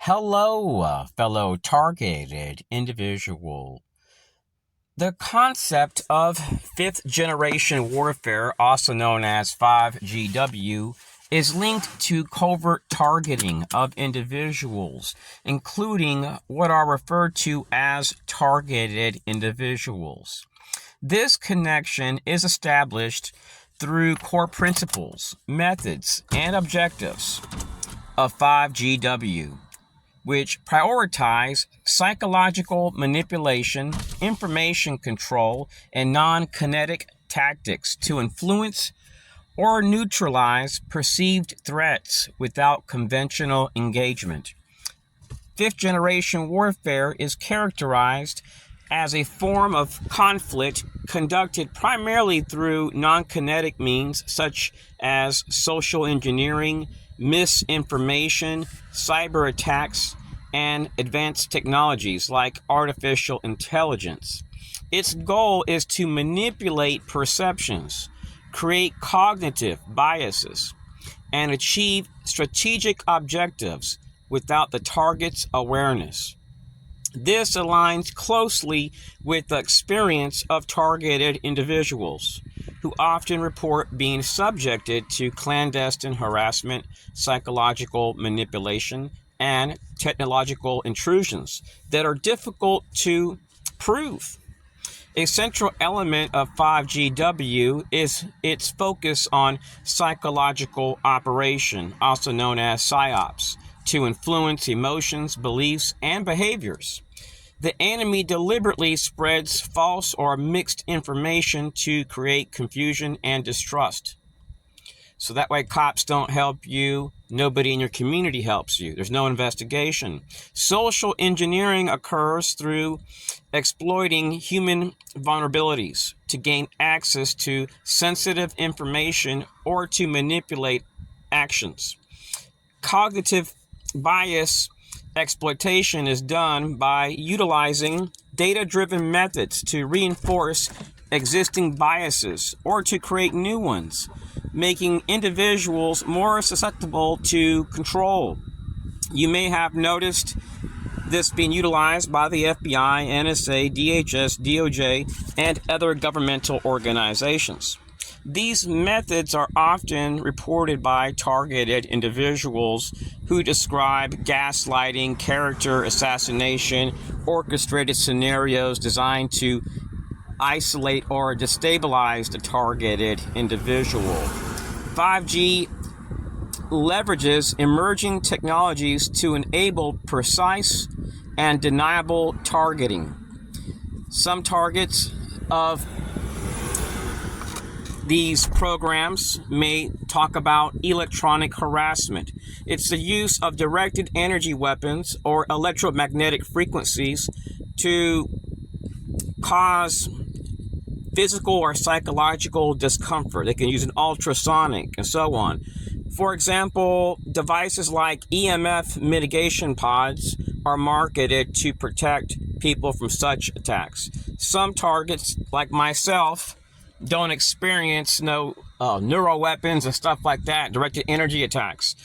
Hello, fellow targeted individual. The concept of fifth generation warfare, also known as 5GW, is linked to covert targeting of individuals, including what are referred to as targeted individuals. This connection is established through core principles, methods, and objectives of 5GW, which prioritize psychological manipulation, information control, and non-kinetic tactics to influence or neutralize perceived threats without conventional engagement. Fifth-generation warfare is characterized as a form of conflict conducted primarily through non-kinetic means such as social engineering, misinformation, cyber attacks, and advanced technologies like artificial intelligence. Its goal is to manipulate perceptions, create cognitive biases, and achieve strategic objectives without the target's awareness. This aligns closely with the experience of targeted individuals, who often report being subjected to clandestine harassment, psychological manipulation, and technological intrusions that are difficult to prove. A central element of 5GW is its focus on psychological operation, also known as PSYOPs, to influence emotions, beliefs, and behaviors. The enemy deliberately spreads false or mixed information to create confusion and distrust. So that way cops don't help you, nobody in your community helps you. There's no investigation. Social engineering occurs through exploiting human vulnerabilities to gain access to sensitive information or to manipulate actions. Cognitive bias exploitation is done by utilizing data-driven methods to reinforce existing biases or to create new ones, making individuals more susceptible to control. You may have noticed this being utilized by the FBI, NSA, DHS, DOJ, and other governmental organizations. These methods are often reported by targeted individuals who describe gaslighting, character assassination, orchestrated scenarios designed to isolate or destabilize the targeted individual. 5G leverages emerging technologies to enable precise and deniable targeting. Some targets of these programs may talk about electronic harassment. It's the use of directed energy weapons or electromagnetic frequencies to cause physical or psychological discomfort. They can use an ultrasonic and so on. For example, devices like EMF mitigation pods are marketed to protect people from such attacks. Some targets, like myself, don't experience neural weapons and stuff like that, directed energy attacks.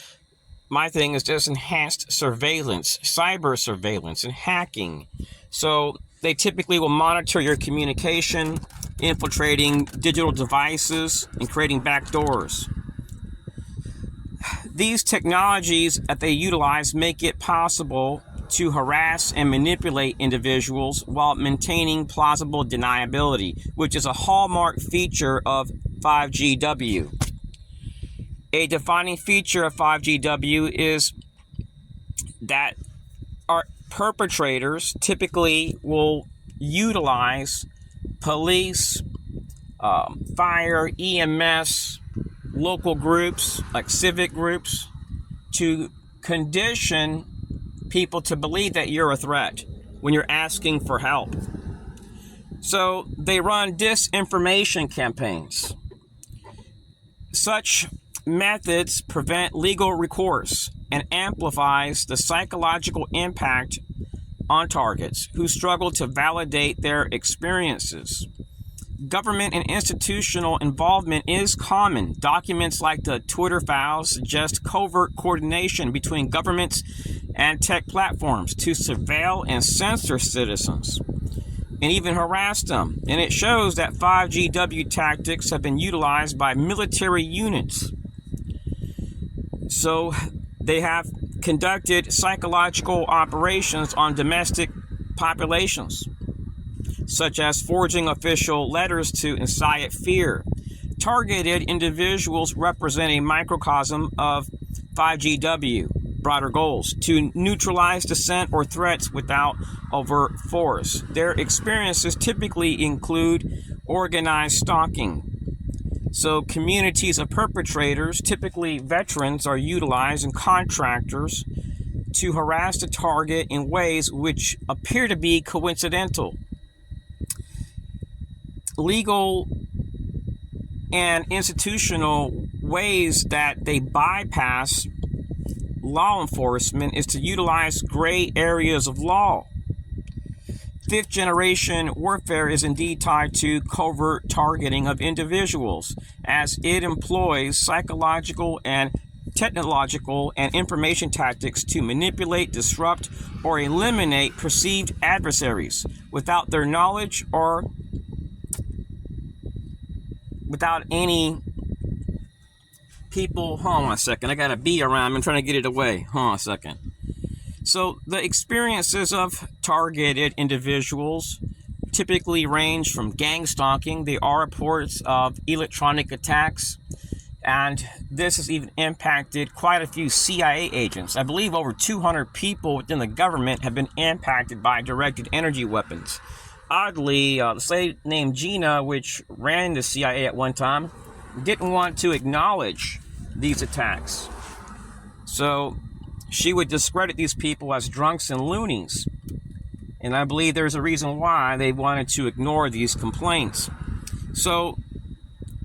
My thing is just enhanced surveillance, cyber surveillance, and hacking. So they typically will monitor your communication, infiltrating digital devices, and creating backdoors. These technologies that they utilize make it possible to harass and manipulate individuals while maintaining plausible deniability, which is a hallmark feature of 5GW. A defining feature of 5GW is that our perpetrators typically will utilize police, fire, EMS, local groups like civic groups to condition people to believe that you're a threat when you're asking for help. So they run disinformation campaigns. Such methods prevent legal recourse and amplifies the psychological impact on targets who struggle to validate their experiences. Government and institutional involvement is common. Documents like the Twitter files suggest covert coordination between governments and tech platforms to surveil and censor citizens and even harass them. And it shows that 5GW tactics have been utilized by military units. So they have conducted psychological operations on domestic populations, such as forging official letters to incite fear. Targeted individuals represent a microcosm of 5GW broader goals to neutralize dissent or threats without overt force. Their experiences typically include organized stalking. So communities of perpetrators, typically veterans, are utilized and contractors to harass the target in ways which appear to be coincidental. Legal and institutional ways that they bypass law enforcement is to utilize gray areas of law. Fifth generation warfare is indeed tied to covert targeting of individuals, as it employs psychological and technological and information tactics to manipulate, disrupt, or eliminate perceived adversaries without their knowledge or without any people. Hold on a second. I got a bee around. I'm trying to get it away. Hold on a second. So the experiences of targeted individuals typically range from gang stalking. There are reports of electronic attacks, and this has even impacted quite a few CIA agents. I believe over 200 people within the government have been impacted by directed energy weapons. Oddly, the lady named Gina, which ran the CIA at one time, didn't want to acknowledge these attacks. So she would discredit these people as drunks and loonies. And I believe there's a reason why they wanted to ignore these complaints. So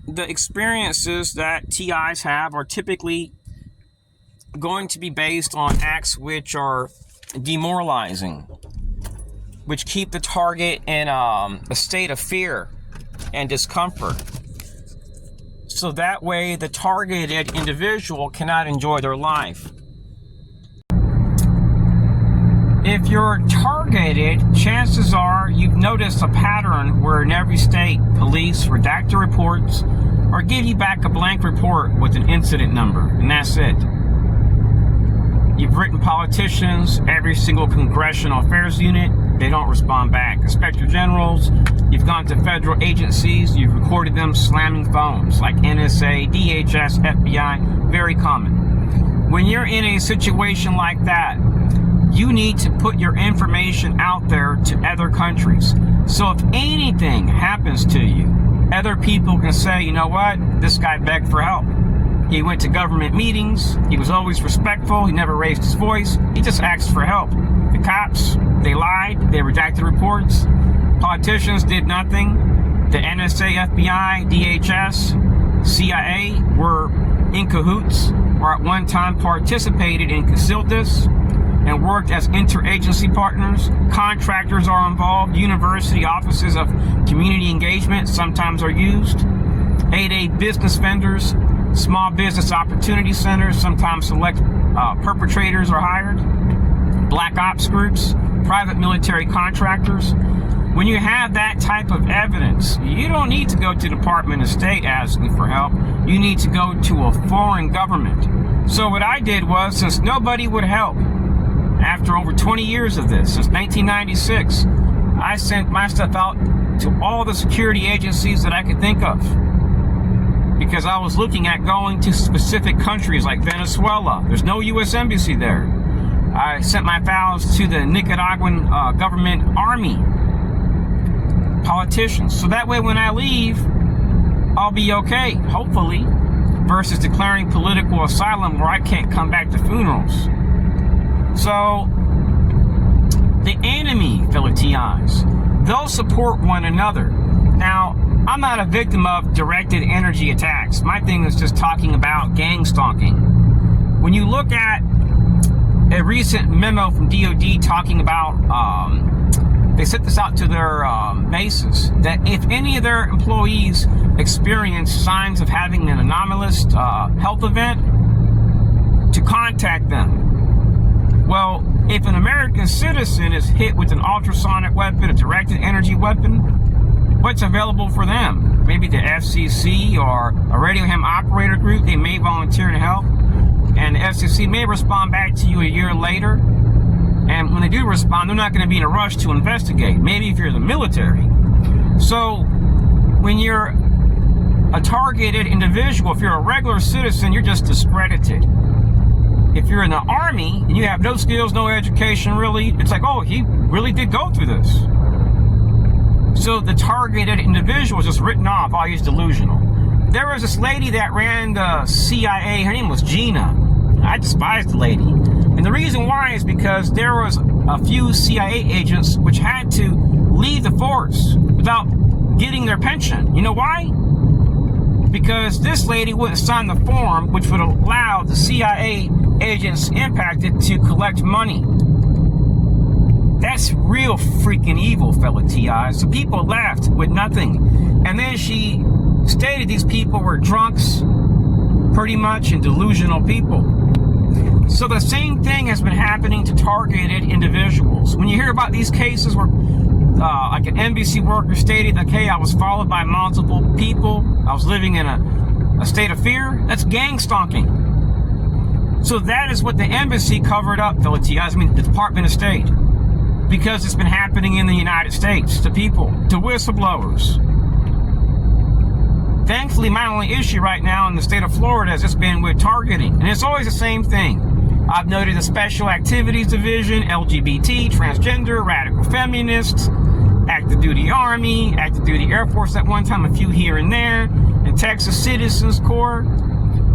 the experiences that TIs have are typically going to be based on acts which are demoralizing, which keep the target in a state of fear and discomfort. So that way the targeted individual cannot enjoy their life. If you're targeted, chances are you've noticed a pattern where in every state, police redact your reports or give you back a blank report with an incident number, and that's it. You've written politicians, every single congressional affairs unit, they don't respond back. Inspector generals, you've gone to federal agencies, you've recorded them slamming phones like NSA, DHS, FBI, very common. When you're in a situation like that, you need to put your information out there to other countries. So if anything happens to you, other people can say, you know what, this guy begged for help. He went to government meetings. He was always respectful. He never raised his voice. He just asked for help. The cops, they lied. They redacted reports. Politicians did nothing. The NSA, FBI, DHS, CIA were in cahoots or at one time participated and concealed this and worked as interagency partners. Contractors are involved. University offices of community engagement sometimes are used. Aide business vendors, small business opportunity centers, sometimes select perpetrators are hired. Black ops groups, private military contractors. When you have that type of evidence, you don't need to go to the Department of State asking for help. You need to go to a foreign government. So what I did was, since nobody would help, after over 20 years of this, since 1996, I sent my stuff out to all the security agencies that I could think of, because I was looking at going to specific countries like Venezuela. There's no U.S. embassy there. I sent my files to the Nicaraguan government army, politicians. So that way when I leave, I'll be okay, hopefully, versus declaring political asylum where I can't come back to funerals. So the enemy, fellow TIs, they'll support one another. Now, I'm not a victim of directed energy attacks. My thing is just talking about gang stalking. When you look at a recent memo from DOD talking about, they sent this out to their bases, that if any of their employees experience signs of having an anomalous health event, to contact them. Well, if an American citizen is hit with an ultrasonic weapon, a directed energy weapon, what's available for them? Maybe the FCC or a radio ham operator group, they may volunteer to help. And the FCC may respond back to you a year later. And when they do respond, they're not going to be in a rush to investigate. Maybe if you're the military. So when you're a targeted individual, if you're a regular citizen, you're just discredited. If you're in the army and you have no skills, no education, really, it's like, oh, he really did go through this. So the targeted individual is just written off. Oh, he's delusional. There was this lady that ran the CIA. Her name was Gina. I despised the lady. And the reason why is because there was a few CIA agents which had to leave the force without getting their pension. You know why? Because this lady wouldn't sign the form which would allow the CIA agents impacted to collect money. That's real freaking evil, fellow TIs. So people left with nothing. And then she stated these people were drunks, pretty much, and delusional people. So the same thing has been happening to targeted individuals. When you hear about these cases where like an NBC worker stated, okay, I was followed by multiple people, I was living in a state of fear, that's gang stalking. So that is what the embassy covered up, fellow TIs, I mean the Department of State. Because it's been happening in the United States to people, to whistleblowers. Thankfully, my only issue right now in the state of Florida has just been with targeting. And it's always the same thing. I've noted the Special Activities Division, LGBT, transgender, radical feminists, active duty Army, active duty Air Force at one time, a few here and there, and Texas Citizens Corps.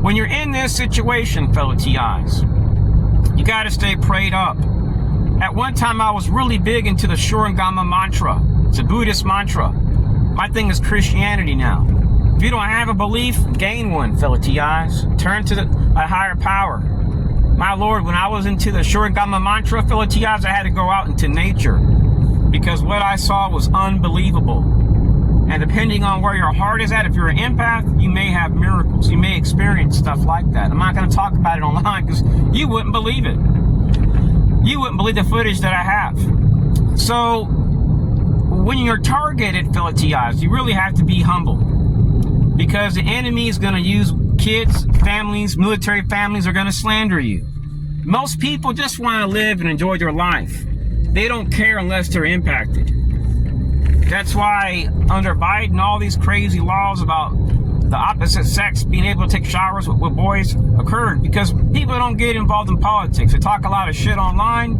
When you're in this situation, fellow TIs, you got to stay prayed up. At one time, I was really big into the Shurangama mantra. It's a Buddhist mantra. My thing is Christianity now. If you don't have a belief, gain one, fellow TIs. Turn to a higher power. My Lord, when I was into the Shurangama mantra, fellow TIs, I had to go out into nature because what I saw was unbelievable. And depending on where your heart is at, if you're an empath, you may have miracles. You may experience stuff like that. I'm not going to talk about it online because you wouldn't believe it. You wouldn't believe the footage that I have. So when you're targeted, fellow TIs, you really have to be humble because the enemy is going to use kids, families, military families are going to slander you. Most people just want to live and enjoy their life. They don't care unless they're impacted. That's why under Biden, all these crazy laws about the opposite sex being able to take showers with boys occurred because people don't get involved in politics. They talk a lot of shit online,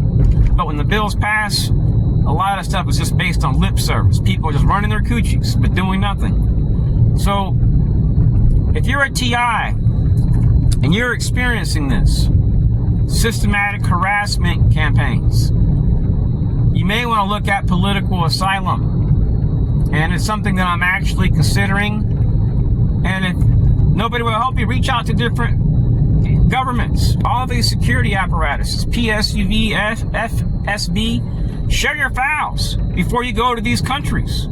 but when the bills pass, a lot of stuff is just based on lip service. People are just running their coochies, but doing nothing. So if you're a TI and you're experiencing this, systematic harassment campaigns, you may want to look at political asylum. And it's something that I'm actually considering. And if nobody will help you, reach out to different governments, all these security apparatuses, PSUV, FSB, share your files before you go to these countries.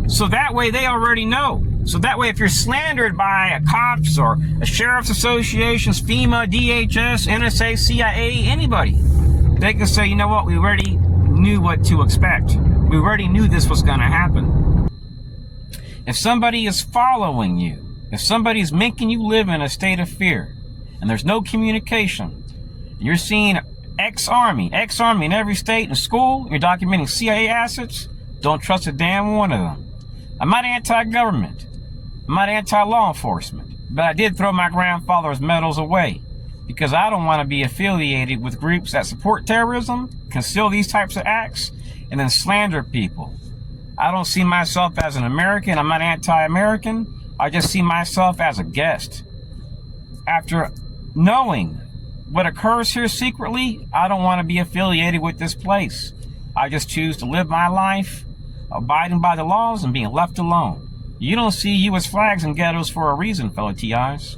So that way they already know. So that way if you're slandered by a cops or a sheriff's associations, FEMA, DHS, NSA, CIA, anybody, they can say, you know what, we already knew what to expect. We already knew this was going to happen. If somebody is following you, if somebody's making you live in a state of fear, and there's no communication, you're seeing ex-Army in every state and school, you're documenting CIA assets, don't trust a damn one of them. I'm not anti-government. I'm not anti-law enforcement. But I did throw my grandfather's medals away because I don't want to be affiliated with groups that support terrorism, conceal these types of acts, and then slander people. I don't see myself as an American. I'm not anti-American. I just see myself as a guest. After knowing what occurs here secretly, I don't want to be affiliated with this place. I just choose to live my life, abiding by the laws and being left alone. You don't see U.S. flags in ghettos for a reason, fellow TIs.